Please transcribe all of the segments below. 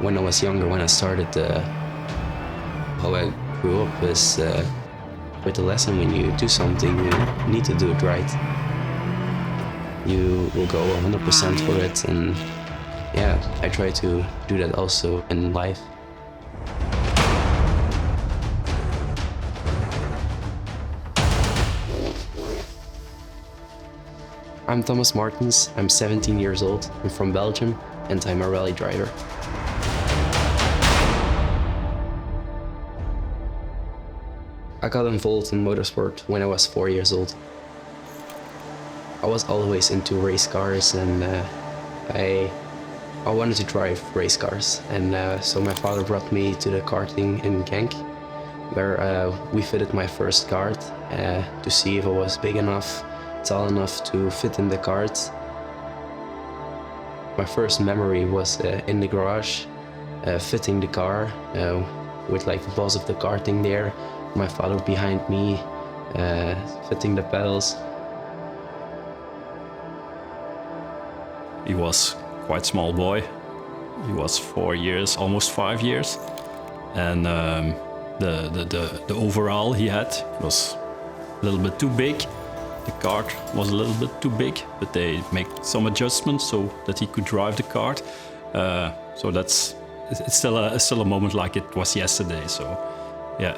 when I was younger, when I started, how I grew up is with the lesson: when you do something, you need to do it right. You will go 100% for it, and yeah, I try to do that also in life. I'm Thomas Martens, I'm 17 years old, I'm from Belgium, and I'm a rally driver. I got involved in motorsport when I was 4 years old. I was always into race cars, and I wanted to drive race cars, and so my father brought me to the karting in Genk, where we fitted my first kart to see if it was big enough, tall enough to fit in the kart. My first memory was in the garage, fitting the car with like the boss of the karting there, my father behind me, fitting the pedals. He was quite small boy. He was 4 years, almost 5 years, and the overall he had was a little bit too big. The kart was a little bit too big, but they make some adjustments so that he could drive the kart. So it's still a moment like it was yesterday. So yeah.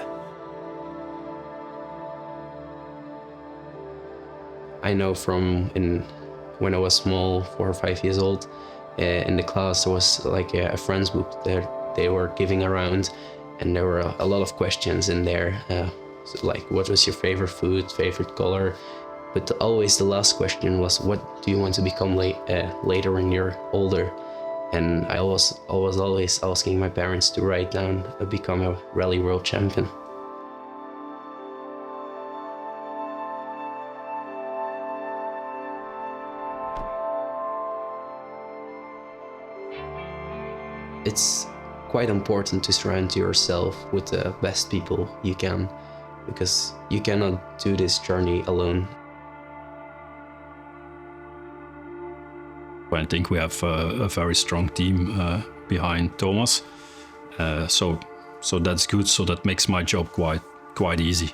I know from when I was small, 4 or 5 years old, in the class there was like a friends book there they were giving around, and there were a lot of questions in there, so like what was your favorite food, favorite color, but always the last question was what do you want to become later when you're older. And I was always asking my parents to write down become a Rally World Champion. It's quite important to surround yourself with the best people you can, because you cannot do this journey alone. I think we have a very strong team behind Thomas, so that's good. So that makes my job quite easy.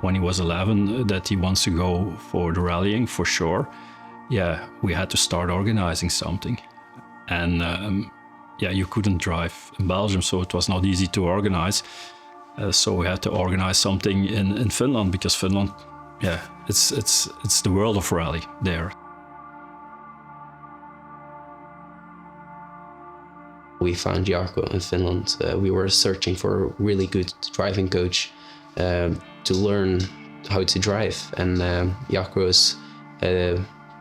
When he was 11, that he wants to go for the rallying for sure. Yeah, we had to start organizing something, and yeah, you couldn't drive in Belgium, so it was not easy to organize. So we had to organize something in Finland, because Finland, yeah, it's the world of rally there. We found Jarkko in Finland. We were searching for a really good driving coach to learn how to drive, and Jarkko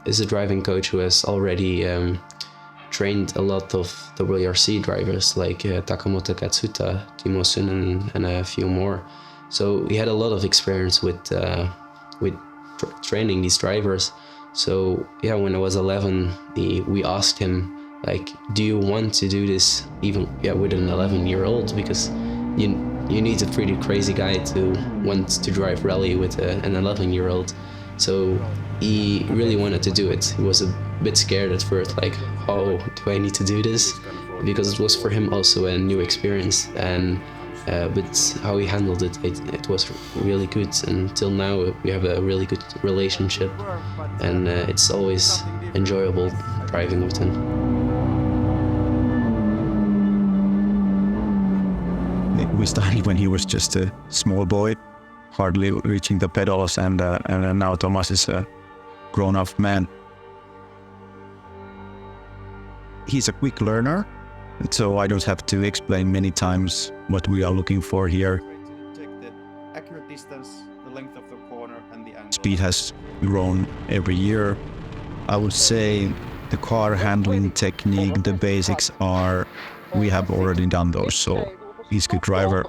is a driving coach who has already trained a lot of WRC drivers like Takamoto Katsuta, Timo Sunen, and a few more. So he had a lot of experience with training these drivers. So yeah, when I was 11, we asked him, like, do you want to do this even with an 11-year-old? Because you need a pretty crazy guy to want to drive rally with an 11-year-old. So he really wanted to do it. He was a bit scared at first, like, how do I need to do this? Because it was for him also a new experience, and but how he handled it was really good. Until now, we have a really good relationship, and it's always enjoyable driving with him. We started when he was just a small boy, hardly reaching the pedals, and now Thomas is a grown-up man. He's a quick learner, so I don't have to explain many times what we are looking for here. Check the accurate distance, the length of the corner, and the angle. Speed has grown every year. I would say the car handling technique, the basics we have already done those, so he's a good driver.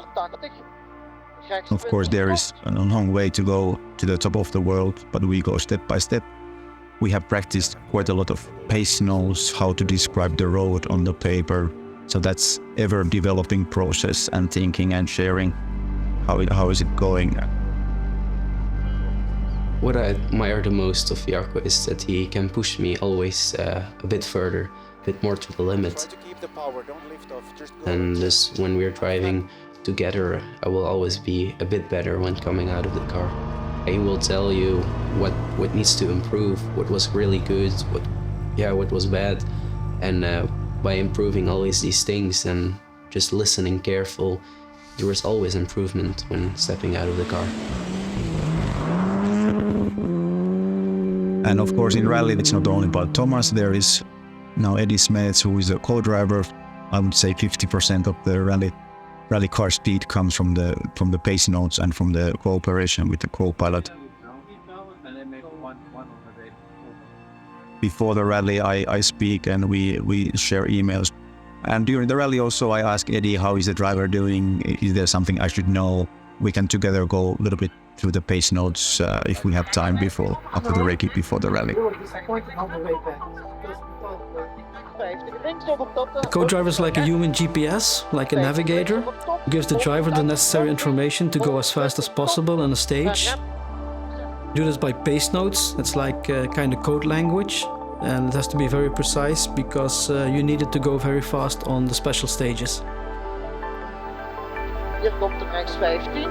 Of course, there is a long way to go to the top of the world, but we go step by step. We have practiced quite a lot of pace notes, how to describe the road on the paper. So that's ever developing process, and thinking and sharing how is it going. What I admire the most of Jarkko is that he can push me always a bit further, a bit more to the limit. Try to keep the power, don't lift off, just go. And thus, when we're driving together, I will always be a bit better when coming out of the car. He will tell you what needs to improve, what was really good, what was bad, and by improving always these things and just listening careful, there is always improvement when stepping out of the car. And of course, in rally, it's not only about Thomas. There is now Eddie Smets, who is a co-driver. I would say 50% of the rally car speed comes from the pace notes and from the cooperation with the co-pilot. Before the rally, I speak and we share emails. And during the rally also, I ask Eddie, how is the driver doing? Is there something I should know? We can together go a little bit through the pace notes if we have time after the recce before the rally. The co-driver is like a human GPS, like a navigator, who gives the driver the necessary information to go as fast as possible on a stage. Do this by pace notes. It's like kind of code language, and it has to be very precise because you need it to go very fast on the special stages. Hier komt de rechts 15,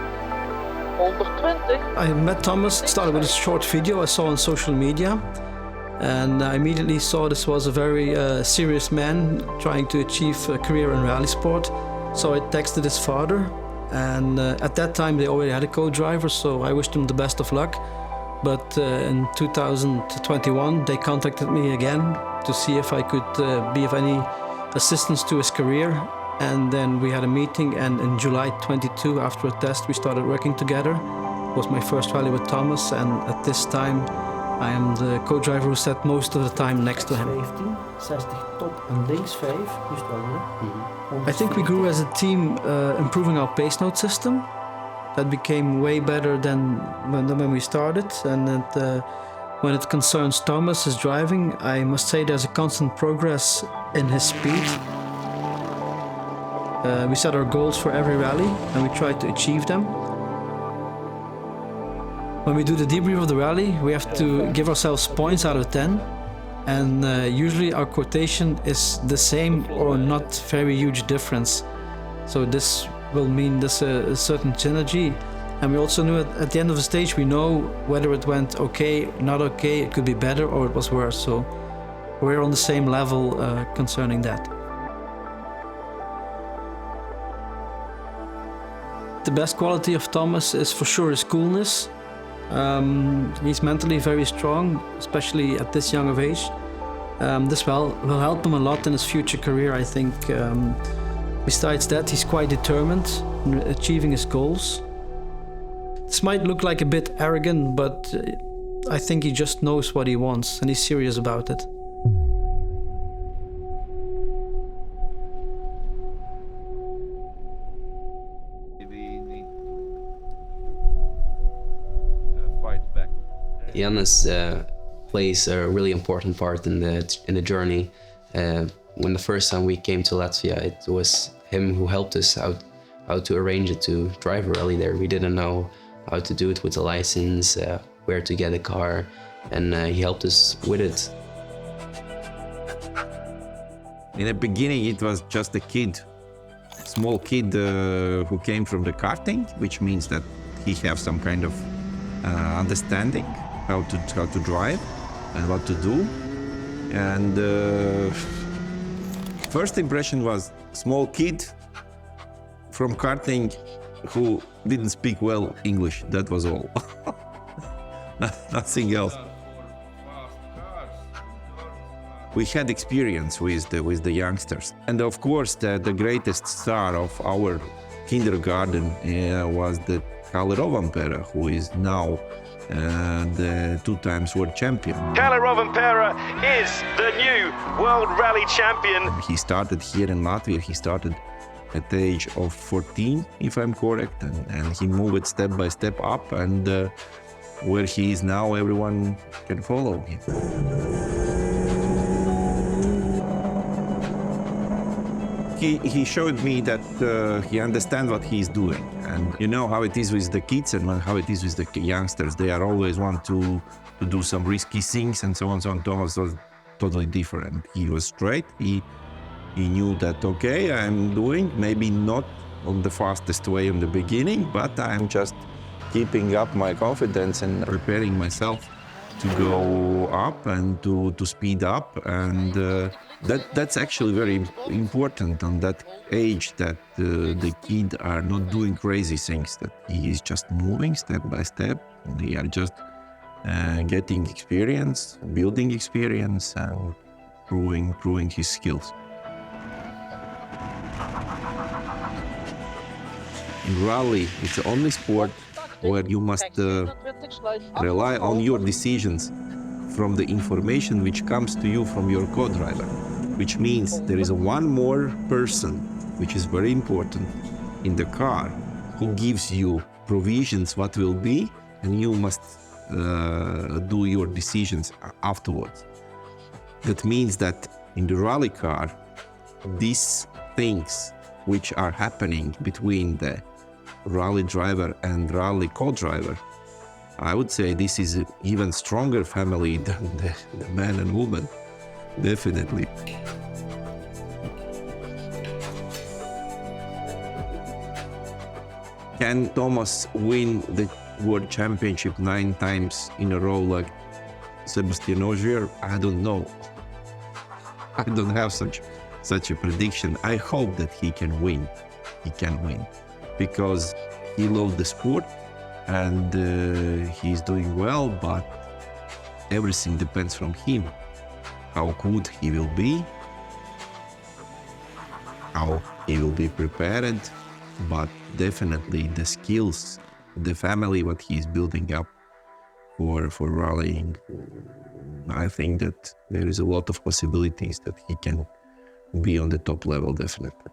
120. I met Thomas, started with a short video I saw on social media, and I immediately saw this was a very serious man trying to achieve a career in rally sport. So I texted his father, and at that time they already had a co-driver, so I wished him the best of luck. But in 2021 they contacted me again to see if I could be of any assistance to his career. And then we had a meeting, and in July 22, after a test, we started working together. It was my first rally with Thomas, and at this time I am the co-driver who sat most of the time next to him. 15, 60 top en links 5, I think we grew as a team, improving our pace note system. That became way better than when we started, and when it concerns Thomas, his driving, I must say there's a constant progress in his speed. We set our goals for every rally and we try to achieve them. When we do the debrief of the rally, we have to give ourselves points out of 10, and usually our quotation is the same or not very huge difference. So this will mean there's a certain synergy, and we also knew at the end of the stage we know whether it went okay, not okay, it could be better or it was worse. So we're on the same level concerning that. The best quality of Thomas is for sure his coolness. He's mentally very strong, especially at this young of age. This will help him a lot in his future career, I think. Besides that, he's quite determined in achieving his goals. This might look like a bit arrogant, but I think he just knows what he wants and he's serious about it. Jannes plays a really important part in the journey. When the first time we came to Latvia, it was him who helped us out how to arrange it to drive a rally there. We didn't know how to do it with the license, where to get a car, and he helped us with it. In the beginning, it was just a kid, small kid who came from the karting, which means that he has some kind of understanding how to drive and what to do. And first impression was small kid from karting who didn't speak well English. That was all. Nothing else. We had experience with the youngsters, and of course the greatest star of our kindergarten was the Kalle Rovanperä, who is now the 2-time world champion. Kalle Rovanperä is the new world rally champion. He started here in Latvia. He started at the age of 14, if I'm correct, and he moved step by step up, and where he is now, everyone can follow him. he showed me that he understands what he's doing. And you know how it is with the kids and how it is with the youngsters. They are always want to do some risky things and so on. So on. Thomas was totally different. He was straight. He knew that, okay, I'm doing maybe not on the fastest way in the beginning, but I'm just keeping up my confidence and preparing myself to go up and to speed up. And that's actually very important on that age, that the kids are not doing crazy things, that he is just moving step by step. They are just getting experience, building experience, and proving his skills. In rally, it's the only sport where you must rely on your decisions from the information which comes to you from your co-driver, which means there is one more person, which is very important, in the car, who gives you provisions what will be, and you must do your decisions afterwards. That means that in the rally car, these things which are happening between the rally driver and rally co-driver, I would say this is an even stronger family than the man and woman, definitely. Can Thomas win the World Championship 9 times in a row like Sebastian Ogier? I don't know. I don't have such a prediction. I hope that he can win. He can win because he loves the sport and he's doing well, but everything depends from him. How good he will be, how he will be prepared, but definitely the skills, the family, what he's building up for rallying, I think that there is a lot of possibilities that he can be on the top level, definitely.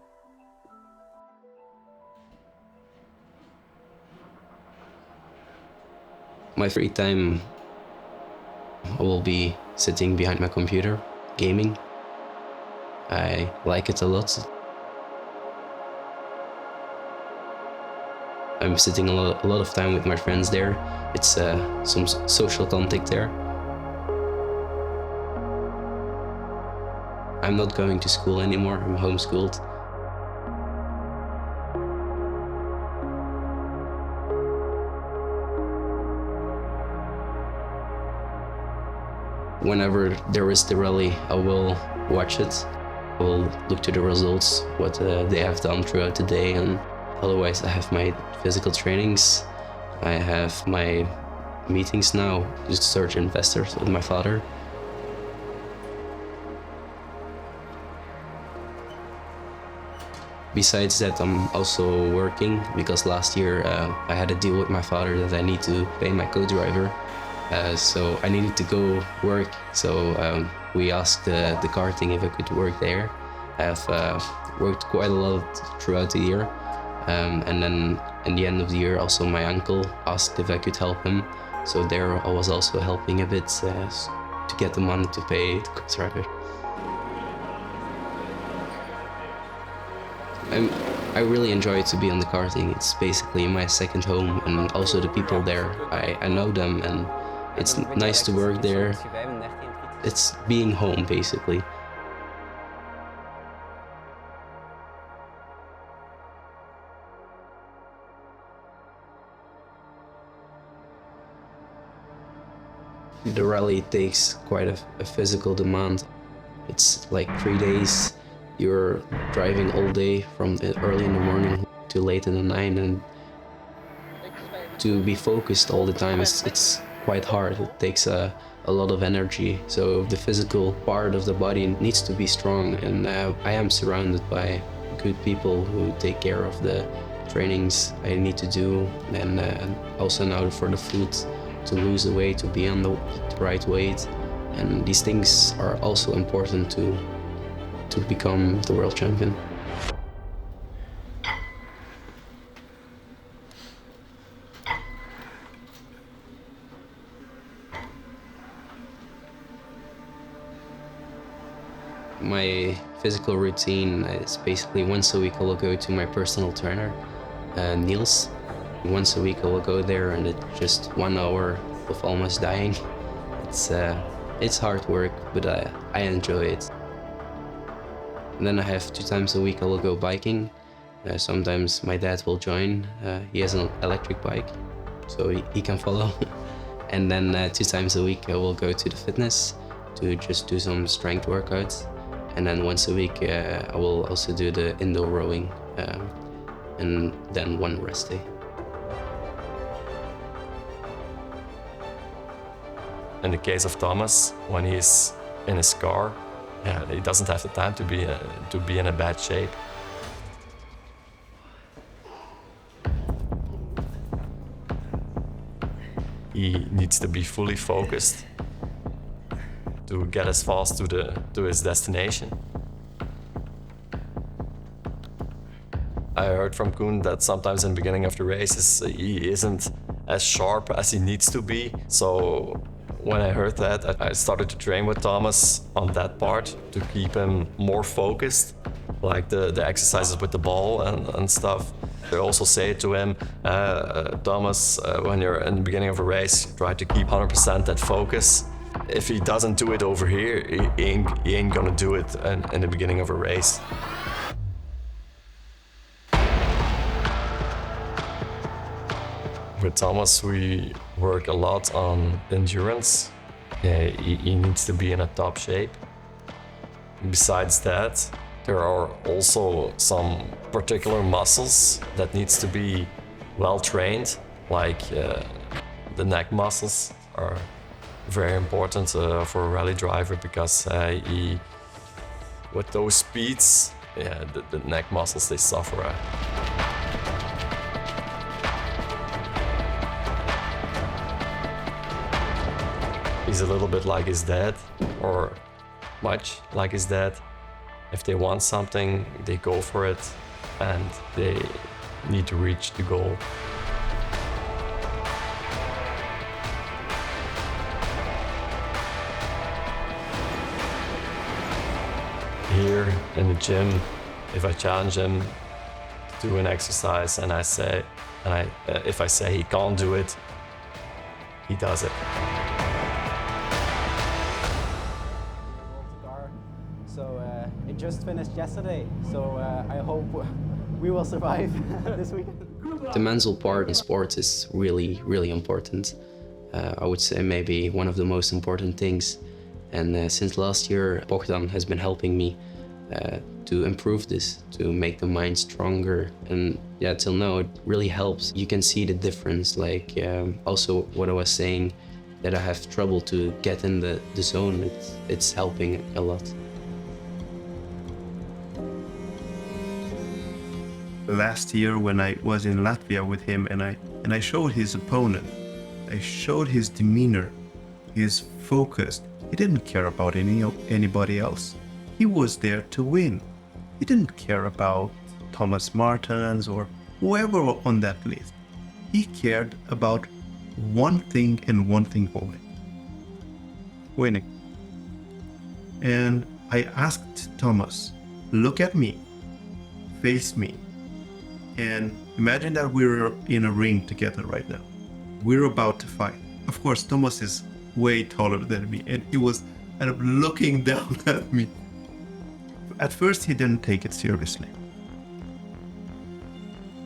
My free time, I will be sitting behind my computer, gaming. I like it a lot. I'm sitting a lot of time with my friends there. It's some social contact there. I'm not going to school anymore, I'm homeschooled. Whenever there is the rally, I will watch it. I will look to the results, what they have done throughout the day, and otherwise I have my physical trainings. I have my meetings now, just search investors with my father. Besides that, I'm also working because last year I had a deal with my father that I need to pay my co-driver. So I needed to go work, so we asked the karting if I could work there. I have worked quite a lot throughout the year, and then in the end of the year also my uncle asked if I could help him, so there I was also helping a bit to get the money to pay the co-driver. I really enjoy to be on the karting. It's basically my second home, and also the people there, I know them, and it's nice to work there. It's being home, basically. The rally takes quite a physical demand. It's like 3 days. You're driving all day from early in the morning to late in the night, and to be focused all the time, it's quite hard. It takes a lot of energy. So the physical part of the body needs to be strong, and I am surrounded by good people who take care of the trainings I need to do, and also now for the food, to lose the weight, to be on the right weight, and these things are also important to become the world champion. My physical routine is basically once a week I will go to my personal trainer, Niels. Once a week I will go there, and it's just 1 hour of almost dying. It's hard work, but I enjoy it. And then I have 2 times a week I will go biking. Sometimes my dad will join. He has an electric bike, so he can follow. And then 2 times a week I will go to the fitness to just do some strength workouts. And then once a week I will also do the indoor rowing, and then 1 rest day. In the case of Thomas, when he's in his car, he doesn't have the time to be in a bad shape. He needs to be fully focused to get as fast to his destination. I heard from Koen that sometimes in the beginning of the races he isn't as sharp as he needs to be. So when I heard that, I started to train with Thomas on that part to keep him more focused, like the exercises with the ball and stuff. I also say to him, Thomas, when you're in the beginning of a race, try to keep 100% that focus. If he doesn't do it over here, he ain't gonna do it in the beginning of a race. With Thomas, we work a lot on endurance. He needs to be in a top shape. Besides that, there are also some particular muscles that needs to be well trained, like the neck muscles are very important for a rally driver, because with those speeds, the neck muscles, they suffer. He's a little bit like his dad, or much like his dad. If they want something, they go for it, and they need to reach the goal. Here in the gym, if I challenge him to do an exercise and if I say he can't do it, he does it. So it just finished yesterday, so I hope we will survive this weekend. The mental part in sports is really, really important. I would say maybe one of the most important things. And since last year, Bogdan has been helping me to improve this, to make the mind stronger. And yeah, till now it really helps. You can see the difference, like also what I was saying, that I have trouble to get in the zone. It's helping a lot. Last year when I was in Latvia with him and I showed his opponent, I showed his demeanor, his focus. He didn't care about anybody else. He was there to win. He didn't care about Thomas Martens or whoever on that list. He cared about one thing and one thing only: winning. And I asked Thomas, look at me, face me, and imagine that we're in a ring together right now. We're about to fight. Of course, Thomas is way taller than me, and he was kind of looking down at me. At first, he didn't take it seriously.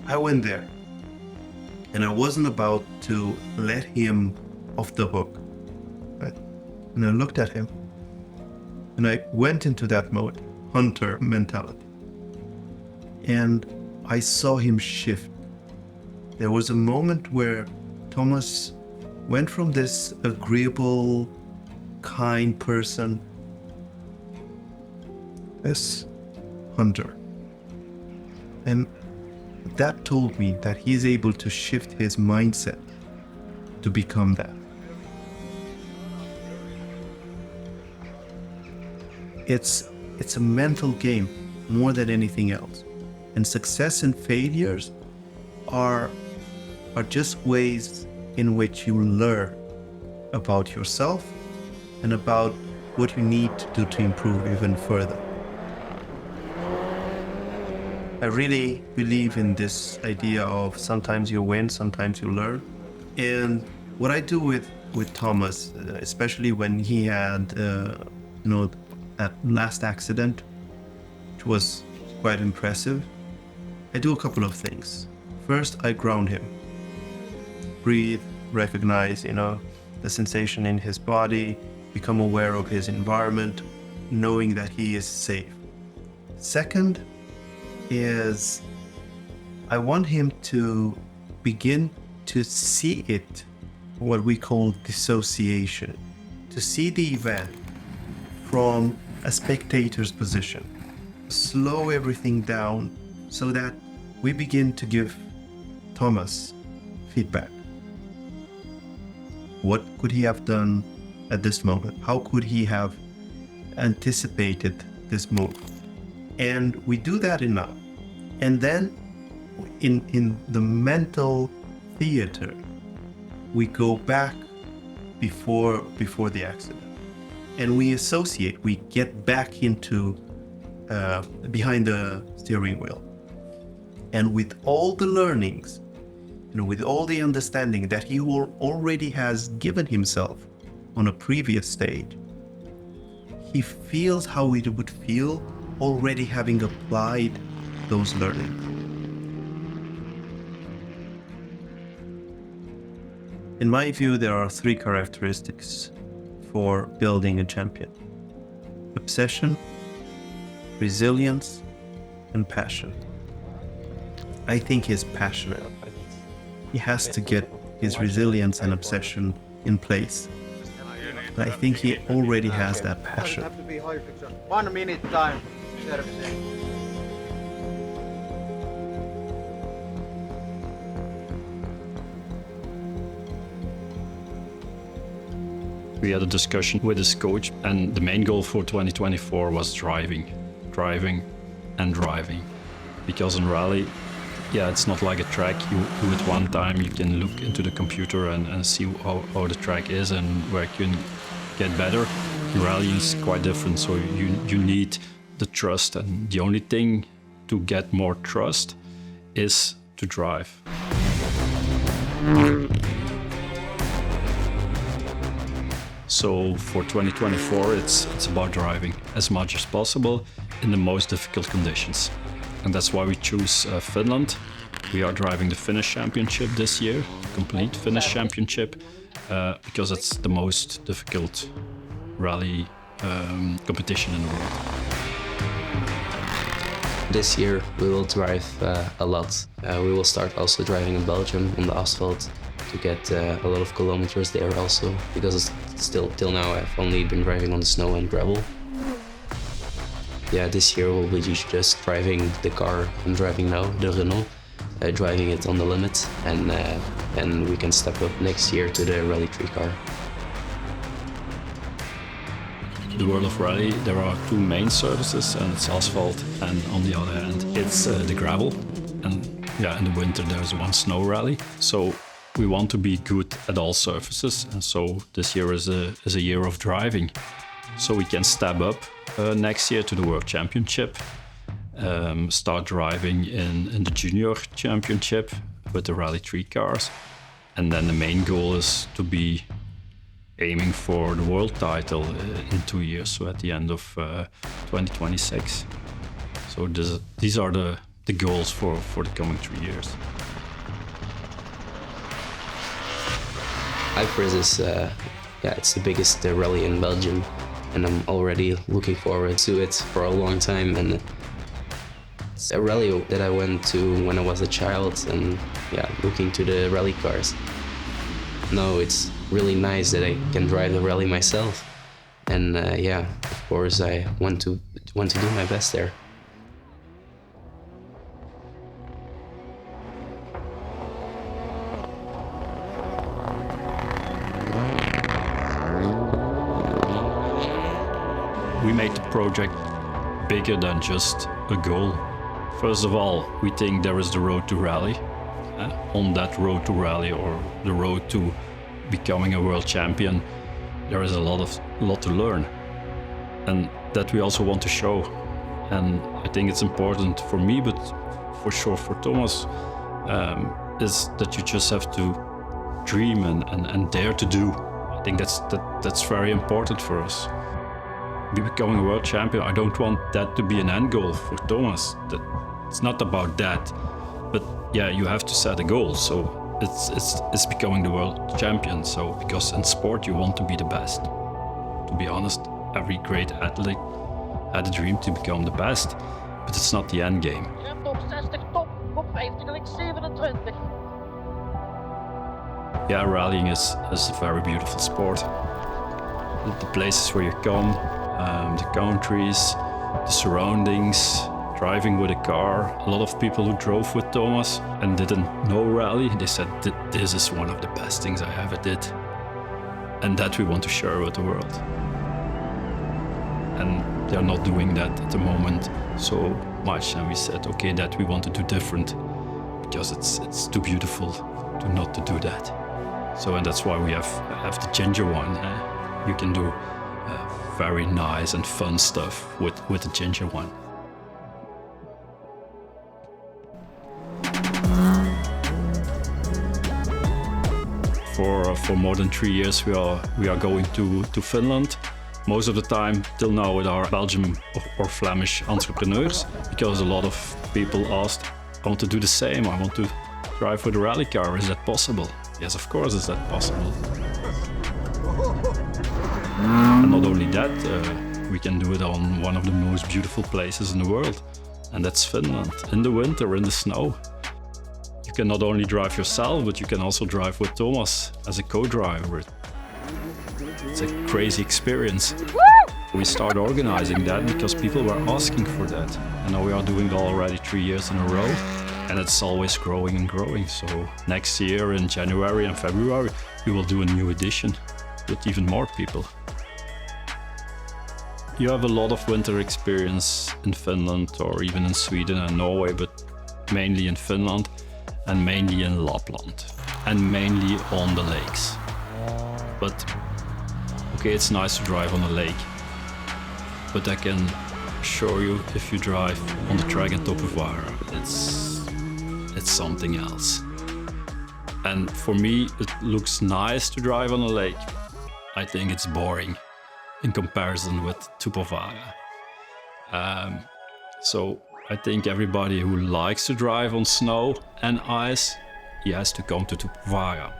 I went there, and I wasn't about to let him off the hook. Right? And I looked at him, and I went into that mode, hunter mentality. And I saw him shift. There was a moment where Thomas went from this agreeable, kind person, this hunter. And that told me that he's able to shift his mindset to become that. It's a mental game more than anything else. And success and failures are just ways in which you learn about yourself and about what you need to do to improve even further. I really believe in this idea of sometimes you win, sometimes you learn. And what I do with Thomas, especially when he had, that last accident, which was quite impressive, I do a couple of things. First, I ground him. Breathe, recognize, the sensation in his body, become aware of his environment, knowing that he is safe. Second is I want him to begin to see it, what we call dissociation, to see the event from a spectator's position. Slow everything down so that we begin to give Thomas feedback. What could he have done at this moment? How could he have anticipated this move? And we do that enough. And then in the mental theater, we go back before the accident. And we associate, we get back into behind the steering wheel. And with all the learnings, with all the understanding that he already has given himself on a previous stage, he feels how it would feel already having applied those learnings. In my view, there are 3 characteristics for building a champion: obsession, resilience, and passion. I think he's passionate. He has to get his resilience and obsession in place. But I think he already has that passion. 1 minute time servicing. We had a discussion with his coach, and the main goal for 2024 was driving. Because in rally, it's not like a track. You do it one time, you can look into the computer and see how the track is and where you can get better. In rally is quite different, so you need the trust, and the only thing to get more trust is to drive. So for 2024, it's about driving as much as possible in the most difficult conditions. And that's why we choose Finland. We are driving the Finnish Championship this year, complete Finnish Championship, because it's the most difficult rally competition in the world. This year we will drive a lot. We will start also driving in Belgium on the asphalt to get a lot of kilometers there also, because till now I've only been driving on the snow and gravel. This year we'll be just driving the car I'm driving now, the Renault, driving it on the limit, and we can step up next year to the Rally 3 car. The world of rally, there are 2 main surfaces, and it's asphalt, and on the other hand it's the gravel, and in the winter there's 1 snow rally. So we want to be good at all surfaces, and so this year is a year of driving, so we can step up next year to the World Championship, start driving in the Junior Championship with the Rally 3 cars, and then the main goal is to be aiming for the world title in 2 years, so at the end of 2026. So these are the goals for the coming 3 years. Ypres is it's the biggest rally in Belgium, and I'm already looking forward to it for a long time. And it's a rally that I went to when I was a child, and looking to the rally cars. Now it's really nice that I can drive the rally myself, and of course I want to do my best there. We made the project bigger than just a goal. First of all, we think there is the road to rally. On that road to rally, or the road to becoming a world champion, there is a lot to learn. and that we also want to show. And I think it's important for me, but for sure for Thomas, is that you just have to dream and dare to do. I think that's very important for us. Becoming a world champion, I don't want that to be an end goal for Thomas. It's not about that, but yeah, you have to set a goal. So it's becoming the world champion. So because in sport you want to be the best. To be honest, every great athlete had a dream to become the best, but it's not the end game. Yeah, rallying is a very beautiful sport. The places where you come, the countries, the surroundings, driving with a car. A lot of people who drove with Thomas and didn't know rally, they said this is one of the best things I ever did. And that we want to share with the world. And they're not doing that at the moment so much, and we said, okay, that we want to do different because it's too beautiful to not to do that. So, and that's why we have the ginger one. You can do very nice and fun stuff with the ginger one. For more than 3 years we are going to Finland. Most of the time till now with our Belgian or Flemish entrepreneurs, because a lot of people asked, I want to do the same, I want to drive with a rally car, is that possible? Yes, of course is that possible. And not only that, we can do it on one of the most beautiful places in the world, and that's Finland, in the winter, in the snow. You can not only drive yourself, but you can also drive with Thomas as a co-driver. It's a crazy experience. We started organizing that because people were asking for that. And now we are doing it already 3 years in a row. And it's always growing and growing. So next year in January and February, we will do a new edition with even more people. You have a lot of winter experience in Finland or even in Sweden and Norway, but mainly in Finland and mainly in Lapland and mainly on the lakes. But okay, it's nice to drive on a lake, but I can assure you, if you drive on the track in Topovaara, it's something else. And for me, it looks nice to drive on a lake. I think it's boring in comparison with Topovaara. So I think everybody who likes to drive on snow and ice, he has to come to Topovaara.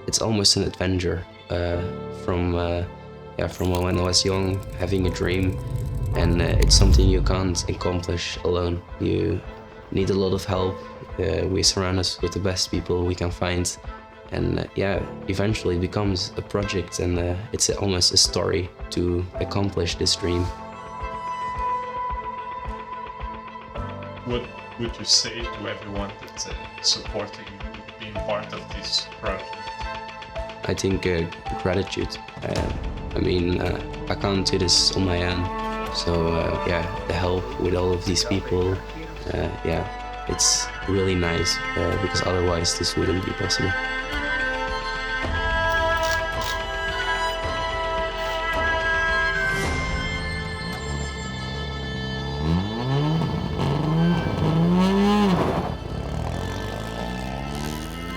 It's almost an adventure from when I was young, having a dream, and it's something you can't accomplish alone. You need a lot of help. We surround us with the best people we can find, and eventually it becomes a project, and it's almost a story to accomplish this dream. What would you say to everyone that's supporting you, being part of this project? I think gratitude. I can't do this on my own. So the help with all of these people, it's really nice because otherwise this wouldn't be possible.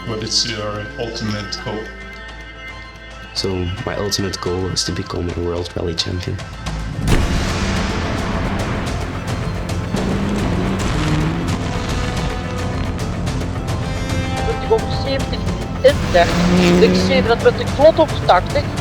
What is your ultimate goal? So my ultimate goal is to become a World Rally Champion. Op 70 in 30, 27 knot op 80.